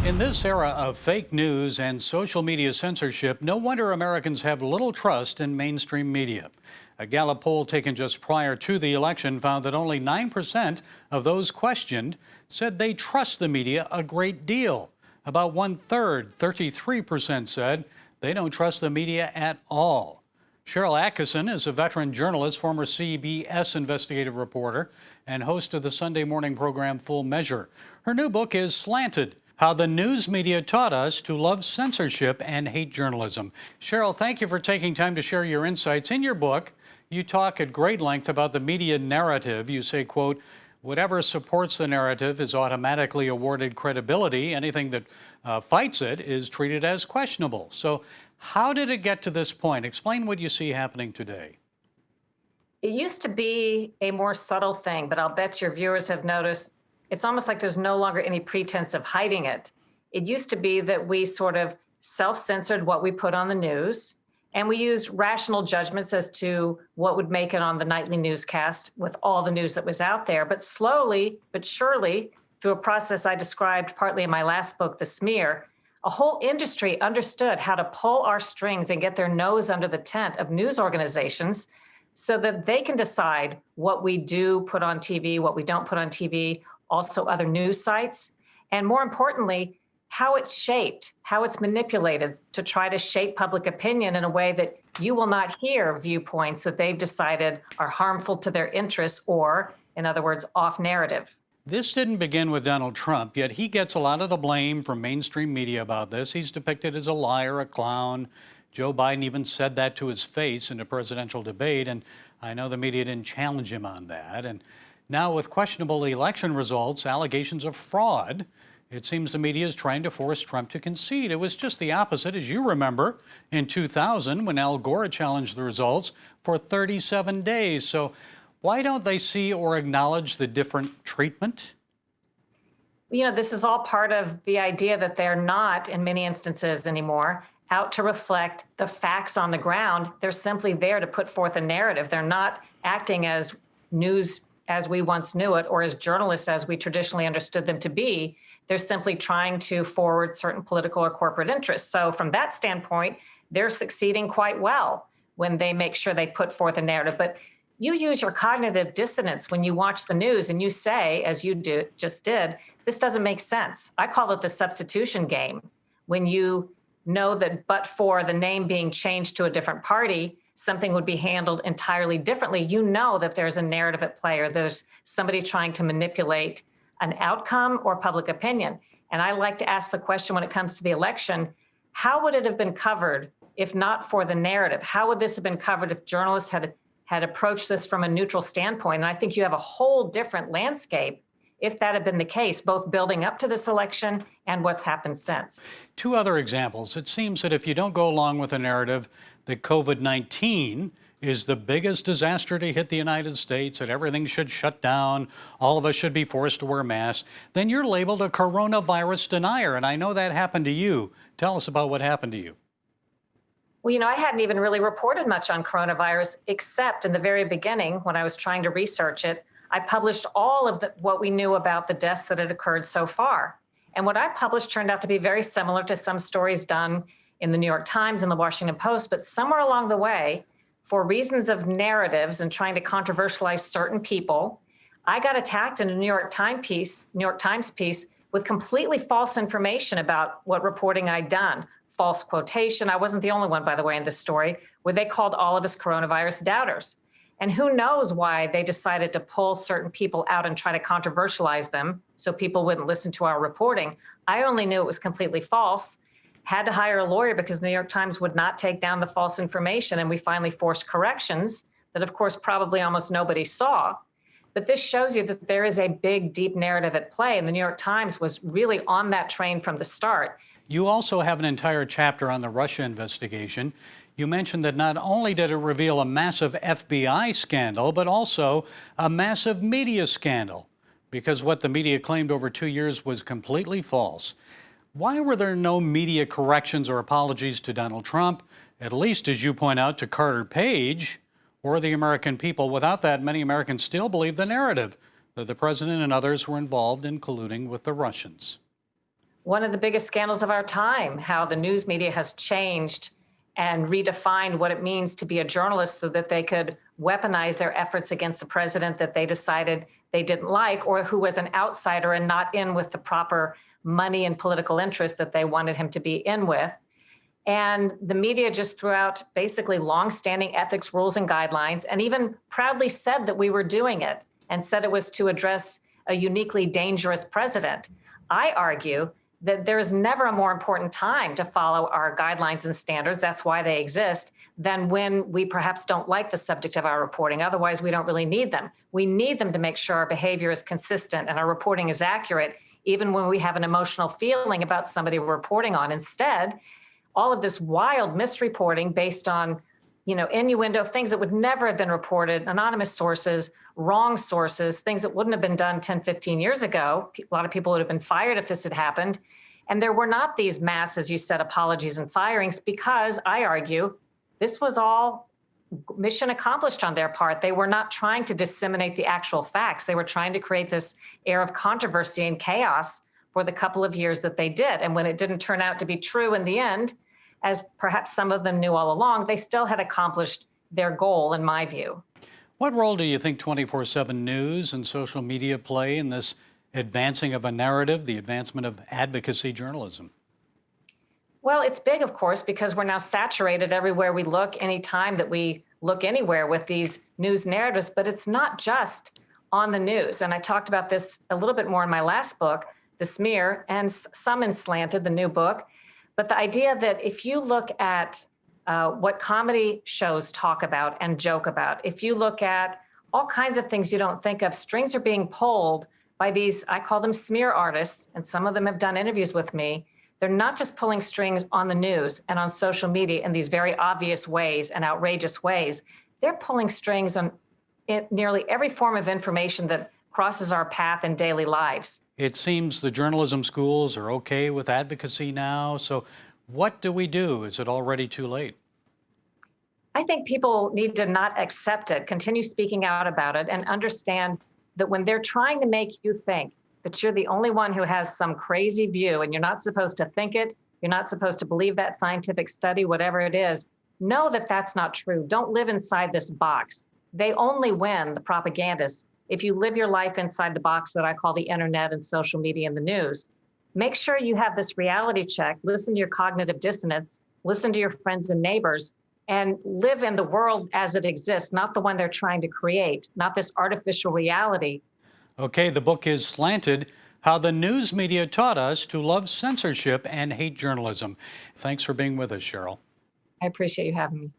In this era of fake news and social media censorship, no wonder Americans have little trust in mainstream media. A Gallup poll taken just prior to the election found that only 9% of those questioned said they trust the media a great deal. About one-third, 33%, said they don't trust the media at all. Sharyl Attkisson is a veteran journalist, former CBS investigative reporter, and host of the Sunday morning program Full Measure. Her new book is Slanted: How the News Media Taught Us to Love Censorship and Hate Journalism. Sharyl, thank you for taking time to share your insights. In your book, you talk at great length about the media narrative. You say, quote, whatever supports the narrative is automatically awarded credibility. Anything that fights it is treated as questionable. So how did it get to this point? Explain what you see happening today. It used to be a more subtle thing, but I'll bet your viewers have noticed it's almost like there's no longer any pretense of hiding it. It used to be that we sort of self-censored what we put on the news, and we used rational judgments as to what would make it on the nightly newscast with all the news that was out there. But slowly but surely, through a process I described partly in my last book, The Smear, a whole industry understood how to pull our strings and get their nose under the tent of news organizations so that they can decide what we do put on TV, what we don't put on TV, also other news sites, and more importantly, how it's shaped, how it's manipulated to try to shape public opinion in a way that you will not hear viewpoints that they've decided are harmful to their interests or, in other words, off narrative. This didn't begin with Donald Trump, yet he gets a lot of the blame from mainstream media about this. He's depicted as a liar, a clown. Joe Biden even said that to his face in a presidential debate, and I know the media didn't challenge him on that. And now with questionable election results, allegations of fraud, it seems the media is trying to force Trump to concede. It was just the opposite, as you remember, in 2000 when Al Gore challenged the results for 37 days. So why don't they see or acknowledge the different treatment? You know, this is all part of the idea that they're not, in many instances anymore, out to reflect the facts on the ground. They're simply there to put forth a narrative. They're not acting as news as we once knew it or as journalists as we traditionally understood them to be. They're simply trying to forward certain political or corporate interests. So from that standpoint, they're succeeding quite well when they make sure they put forth a narrative. But you use your cognitive dissonance when you watch the news and you say, as you just did, this doesn't make sense. I call it the substitution game. When you know that but for the name being changed to a different party, something would be handled entirely differently. You know that there's a narrative at play or there's somebody trying to manipulate an outcome or public opinion. And I like to ask the question when it comes to the election, how would it have been covered if not for the narrative? How would this have been covered if journalists had approached this from a neutral standpoint? And I think you have a whole different landscape if that had been the case, both building up to this election and what's happened since. Two other examples. It seems that if you don't go along with the narrative that COVID-19 is the biggest disaster to hit the United States, that everything should shut down, all of us should be forced to wear masks, then you're labeled a coronavirus denier. And I know that happened to you. Tell us about what happened to you. Well, you know, I hadn't even really reported much on coronavirus, except in the very beginning when I was trying to research it. I published all of what we knew about the deaths that had occurred so far. And what I published turned out to be very similar to some stories done in the New York Times and the Washington Post, but somewhere along the way, for reasons of narratives and trying to controversialize certain people, I got attacked in a New York Times piece with completely false information about what reporting I'd done. False quotation. I wasn't the only one, by the way, in this story, where they called all of us coronavirus doubters. And who knows why they decided to pull certain people out and try to controversialize them so people wouldn't listen to our reporting. I only knew it was completely false, had to hire a lawyer because the New York Times would not take down the false information. And we finally forced corrections that, of course, probably almost nobody saw. But this shows you that there is a big, deep narrative at play. And the New York Times was really on that train from the start. You also have an entire chapter on the Russia investigation. You mentioned that not only did it reveal a massive FBI scandal, but also a massive media scandal, because what the media claimed over 2 years was completely false. Why were there no media corrections or apologies to Donald Trump, at least, as you point out, to Carter Page or the American people? Without that, many Americans still believe the narrative that the president and others were involved in colluding with the Russians. one of the biggest scandals of our time, how the news media has changed and redefined what it means to be a journalist so that they could weaponize their efforts against the president that they decided they didn't like, or who was an outsider and not in with the proper money and political interest that they wanted him to be in with. And the media just threw out basically longstanding ethics rules and guidelines, and even proudly said that we were doing it and said it was to address a uniquely dangerous president. I argue that there is never a more important time to follow our guidelines and standards, that's why they exist, than when we perhaps don't like the subject of our reporting. Otherwise, we don't really need them. We need them to make sure our behavior is consistent and our reporting is accurate, even when we have an emotional feeling about somebody we're reporting on. Instead, all of this wild misreporting based on, innuendo, things that would never have been reported, anonymous sources, wrong sources, things that wouldn't have been done 10, 15 years ago. A lot of people would have been fired if this had happened. And there were not these mass, as you said, apologies and firings, because I argue this was all mission accomplished on their part. They were not trying to disseminate the actual facts. They were trying to create this air of controversy and chaos for the couple of years that they did. And when it didn't turn out to be true in the end, as perhaps some of them knew all along, they still had accomplished their goal, in my view. What role do you think 24/7 news and social media play in this advancing of a narrative, the advancement of advocacy journalism? Well, it's big, of course, because we're now saturated everywhere we look, anytime that we look anywhere with these news narratives. But it's not just on the news. And I talked about this a little bit more in my last book, The Smear, and some in Slanted, the new book. But the idea that if you look at what comedy shows talk about and joke about, if you look at all kinds of things you don't think of, strings are being pulled by these, I call them smear artists, and some of them have done interviews with me. They're not just pulling strings on the news and on social media in these very obvious ways and outrageous ways. They're pulling strings on nearly every form of information that crosses our path in daily lives. It seems the journalism schools are okay with advocacy now. So what do we do? Is it already too late? I think people need to not accept it, continue speaking out about it, and understand that when they're trying to make you think that you're the only one who has some crazy view and you're not supposed to think it, you're not supposed to believe that scientific study, whatever it is, know that that's not true. Don't live inside this box. They only win, the propagandists, if you live your life inside the box that I call the internet and social media and the news. Make sure you have this reality check, listen to your cognitive dissonance, listen to your friends and neighbors, and live in the world as it exists, not the one they're trying to create, not this artificial reality. Okay, the book is Slanted, How the News Media Taught Us to Love Censorship and Hate Journalism. Thanks for being with us, Sharyl. I appreciate you having me.